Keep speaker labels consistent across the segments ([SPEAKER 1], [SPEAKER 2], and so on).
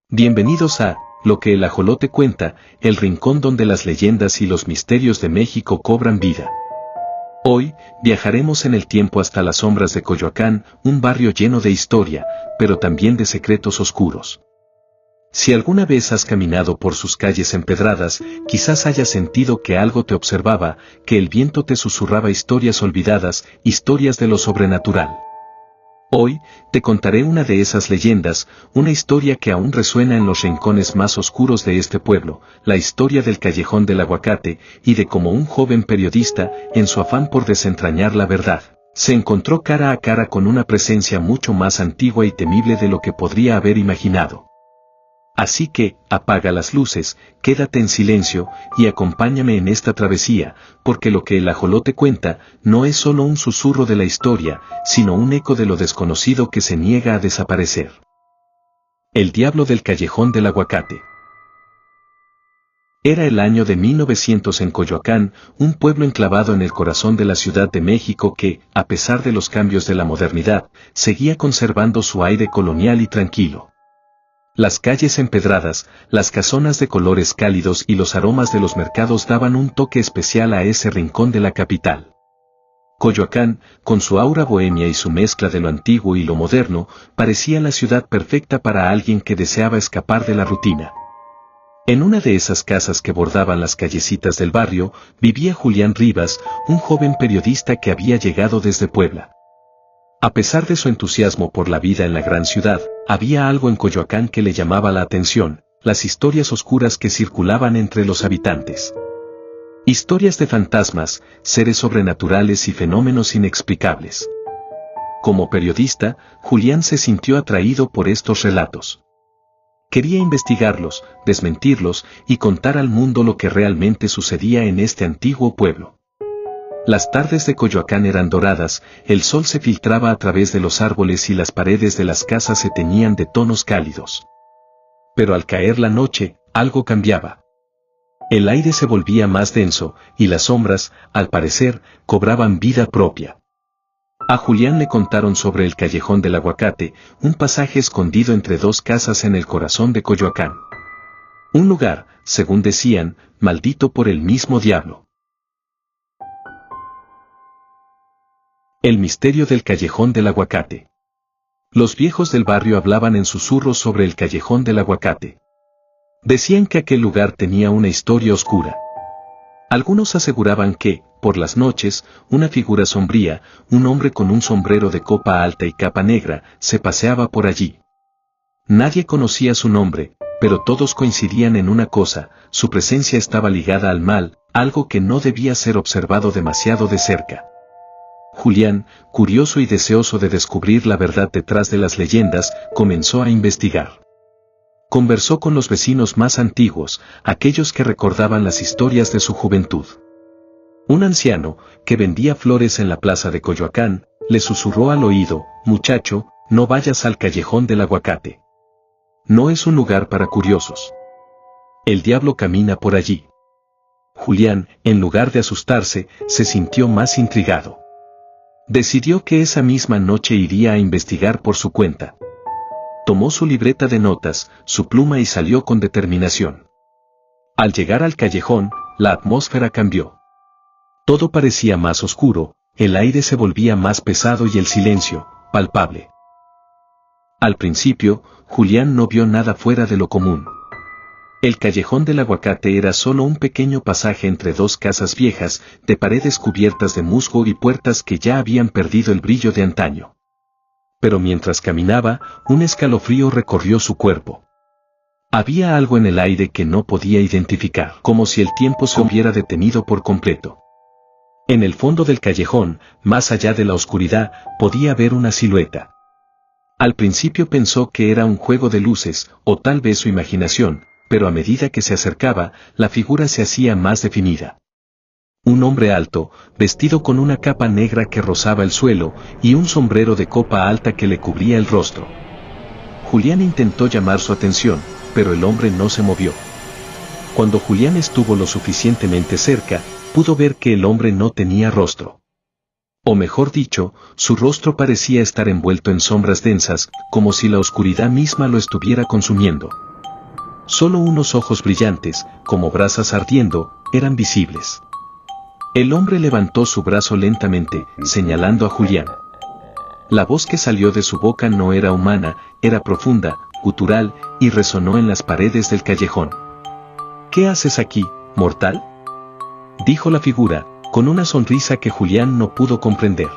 [SPEAKER 1] Bienvenidos a Lo que el Ajolote cuenta, el rincón donde las leyendas y los misterios de México cobran vida. Hoy, viajaremos en el tiempo hasta las sombras de Coyoacán, un barrio lleno de historia, pero también de secretos oscuros. Si alguna vez has caminado por sus calles empedradas, quizás hayas sentido que algo te observaba, que el viento te susurraba historias olvidadas, historias de lo sobrenatural. Hoy, te contaré una de esas leyendas, una historia que aún resuena en los rincones más oscuros de este pueblo, la historia del Callejón del Aguacate, y de cómo un joven periodista, en su afán por desentrañar la verdad, se encontró cara a cara con una presencia mucho más antigua y temible de lo que podría haber imaginado. Así que, apaga las luces, quédate en silencio, y acompáñame en esta travesía, porque lo que el ajolote cuenta, no es solo un susurro de la historia, sino un eco de lo desconocido que se niega a desaparecer. El diablo del Callejón del Aguacate. Era el año de 1900 en Coyoacán, un pueblo enclavado en el corazón de la Ciudad de México que, a pesar de los cambios de la modernidad, seguía conservando su aire colonial y tranquilo. Las calles empedradas, las casonas de colores cálidos y los aromas de los mercados daban un toque especial a ese rincón de la capital. Coyoacán, con su aura bohemia y su mezcla de lo antiguo y lo moderno, parecía la ciudad perfecta para alguien que deseaba escapar de la rutina. En una de esas casas que bordaban las callecitas del barrio, vivía Julián Rivas, un joven periodista que había llegado desde Puebla. A pesar de su entusiasmo por la vida en la gran ciudad, había algo en Coyoacán que le llamaba la atención, las historias oscuras que circulaban entre los habitantes. Historias de fantasmas, seres sobrenaturales y fenómenos inexplicables. Como periodista, Julián se sintió atraído por estos relatos. Quería investigarlos, desmentirlos y contar al mundo lo que realmente sucedía en este antiguo pueblo. Las tardes de Coyoacán eran doradas, el sol se filtraba a través de los árboles y las paredes de las casas se teñían de tonos cálidos. Pero al caer la noche, algo cambiaba. El aire se volvía más denso, y las sombras, al parecer, cobraban vida propia. A Julián le contaron sobre el Callejón del Aguacate, un pasaje escondido entre dos casas en el corazón de Coyoacán. Un lugar, según decían, maldito por el mismo diablo. El misterio del Callejón del Aguacate. Los viejos del barrio hablaban en susurros sobre el Callejón del Aguacate. Decían que aquel lugar tenía una historia oscura. Algunos aseguraban que, por las noches, una figura sombría, un hombre con un sombrero de copa alta y capa negra, se paseaba por allí. Nadie conocía su nombre, pero todos coincidían en una cosa, su presencia estaba ligada al mal, algo que no debía ser observado demasiado de cerca. Julián, curioso y deseoso de descubrir la verdad detrás de las leyendas, comenzó a investigar. Conversó con los vecinos más antiguos, aquellos que recordaban las historias de su juventud. Un anciano, que vendía flores en la plaza de Coyoacán, le susurró al oído: «Muchacho, no vayas al Callejón del Aguacate. No es un lugar para curiosos. El diablo camina por allí». Julián, en lugar de asustarse, se sintió más intrigado. Decidió que esa misma noche iría a investigar por su cuenta. Tomó su libreta de notas, su pluma y salió con determinación. Al llegar al callejón, la atmósfera cambió. Todo parecía más oscuro, el aire se volvía más pesado y el silencio, palpable. Al principio, Julián no vio nada fuera de lo común. El Callejón del Aguacate era solo un pequeño pasaje entre dos casas viejas, de paredes cubiertas de musgo y puertas que ya habían perdido el brillo de antaño. Pero mientras caminaba, un escalofrío recorrió su cuerpo. Había algo en el aire que no podía identificar, como si el tiempo se hubiera detenido por completo. En el fondo del callejón, más allá de la oscuridad, podía ver una silueta. Al principio pensó que era un juego de luces, o tal vez su imaginación, pero a medida que se acercaba, la figura se hacía más definida. Un hombre alto, vestido con una capa negra que rozaba el suelo, y un sombrero de copa alta que le cubría el rostro. Julián intentó llamar su atención, pero el hombre no se movió. Cuando Julián estuvo lo suficientemente cerca, pudo ver que el hombre no tenía rostro. O mejor dicho, su rostro parecía estar envuelto en sombras densas, como si la oscuridad misma lo estuviera consumiendo. Solo unos ojos brillantes, como brasas ardiendo, eran visibles. El hombre levantó su brazo lentamente, señalando a Julián. La voz que salió de su boca no era humana, era profunda, gutural, y resonó en las paredes del callejón. «¿Qué haces aquí, mortal?», dijo la figura, con una sonrisa que Julián no pudo comprender.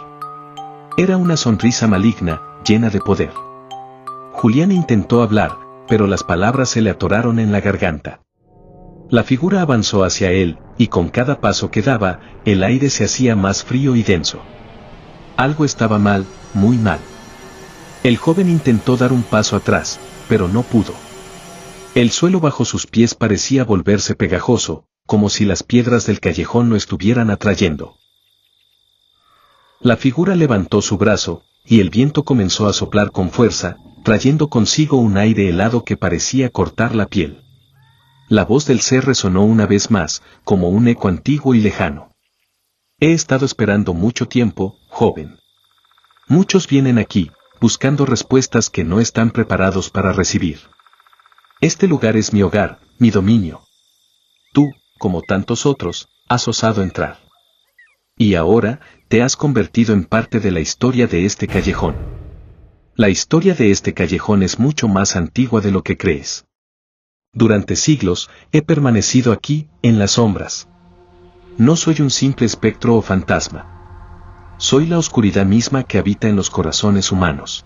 [SPEAKER 1] Era una sonrisa maligna, llena de poder. Julián intentó hablar, pero las palabras se le atoraron en la garganta. La figura avanzó hacia él, y con cada paso que daba, el aire se hacía más frío y denso. Algo estaba mal, muy mal. El joven intentó dar un paso atrás, pero no pudo. El suelo bajo sus pies parecía volverse pegajoso, como si las piedras del callejón lo estuvieran atrayendo. La figura levantó su brazo, y el viento comenzó a soplar con fuerza, trayendo consigo un aire helado que parecía cortar la piel. La voz del ser resonó una vez más, como un eco antiguo y lejano. «He estado esperando mucho tiempo, joven. Muchos vienen aquí, buscando respuestas que no están preparados para recibir. Este lugar es mi hogar, mi dominio. Tú, como tantos otros, has osado entrar. Y ahora, te has convertido en parte de la historia de este callejón. La historia de este callejón es mucho más antigua de lo que crees. Durante siglos, he permanecido aquí, en las sombras. No soy un simple espectro o fantasma. Soy la oscuridad misma que habita en los corazones humanos.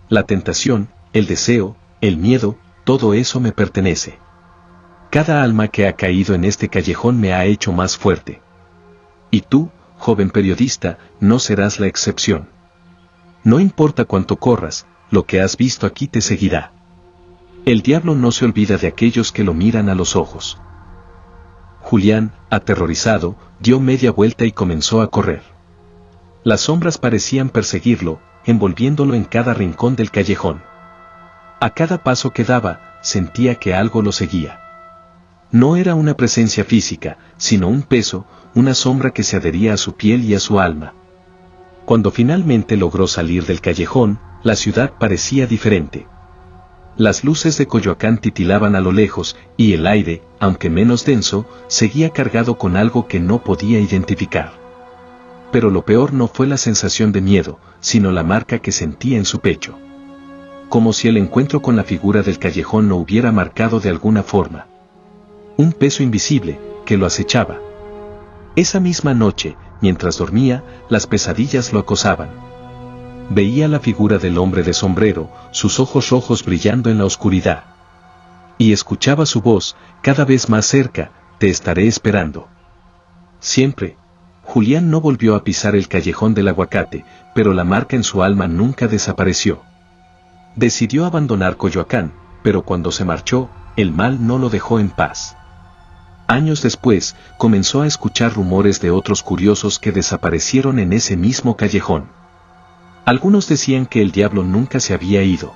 [SPEAKER 1] La tentación, el deseo, el miedo, todo eso me pertenece. Cada alma que ha caído en este callejón me ha hecho más fuerte. Y tú, joven periodista, no serás la excepción. No importa cuánto corras, lo que has visto aquí te seguirá. El diablo no se olvida de aquellos que lo miran a los ojos». Julián, aterrorizado, dio media vuelta y comenzó a correr. Las sombras parecían perseguirlo, envolviéndolo en cada rincón del callejón. A cada paso que daba, sentía que algo lo seguía. No era una presencia física, sino un peso, una sombra que se adhería a su piel y a su alma. Cuando finalmente logró salir del callejón, la ciudad parecía diferente. Las luces de Coyoacán titilaban a lo lejos, y el aire, aunque menos denso, seguía cargado con algo que no podía identificar. Pero lo peor no fue la sensación de miedo, sino la marca que sentía en su pecho. Como si el encuentro con la figura del callejón lo hubiera marcado de alguna forma. Un peso invisible, que lo acechaba. Esa misma noche, mientras dormía, las pesadillas lo acosaban. Veía la figura del hombre de sombrero, sus ojos rojos brillando en la oscuridad. Y escuchaba su voz, cada vez más cerca: «Te estaré esperando». Siempre. Julián no volvió a pisar el callejón del Aguacate, pero la marca en su alma nunca desapareció. Decidió abandonar Coyoacán, pero cuando se marchó, el mal no lo dejó en paz. Años después, comenzó a escuchar rumores de otros curiosos que desaparecieron en ese mismo callejón. Algunos decían que el diablo nunca se había ido.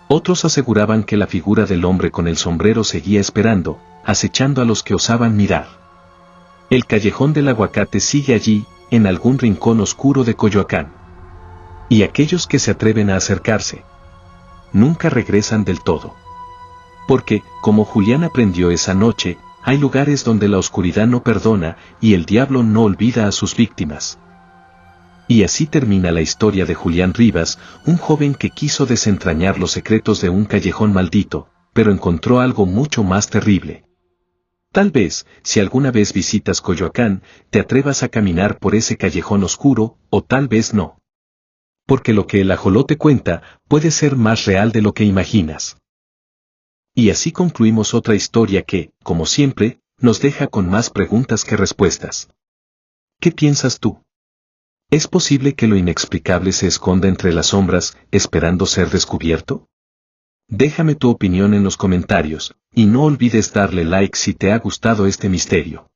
[SPEAKER 1] Otros aseguraban que la figura del hombre con el sombrero seguía esperando, acechando a los que osaban mirar. El callejón del Aguacate sigue allí, en algún rincón oscuro de Coyoacán. Y aquellos que se atreven a acercarse, nunca regresan del todo. Porque, como Julián aprendió esa noche, hay lugares donde la oscuridad no perdona, y el diablo no olvida a sus víctimas. Y así termina la historia de Julián Rivas, un joven que quiso desentrañar los secretos de un callejón maldito, pero encontró algo mucho más terrible. Tal vez, si alguna vez visitas Coyoacán, te atrevas a caminar por ese callejón oscuro, o tal vez no. Porque lo que el ajolote cuenta, puede ser más real de lo que imaginas. Y así concluimos otra historia que, como siempre, nos deja con más preguntas que respuestas. ¿Qué piensas tú? ¿Es posible que lo inexplicable se esconda entre las sombras, esperando ser descubierto? Déjame tu opinión en los comentarios, y no olvides darle like si te ha gustado este misterio.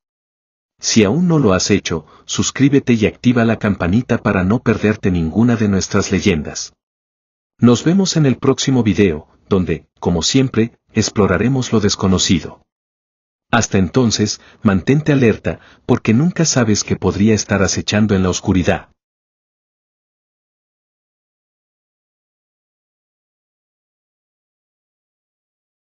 [SPEAKER 1] Si aún no lo has hecho, suscríbete y activa la campanita para no perderte ninguna de nuestras leyendas. Nos vemos en el próximo video, donde, como siempre, exploraremos lo desconocido. Hasta entonces, mantente alerta, porque nunca sabes qué podría estar acechando en la oscuridad.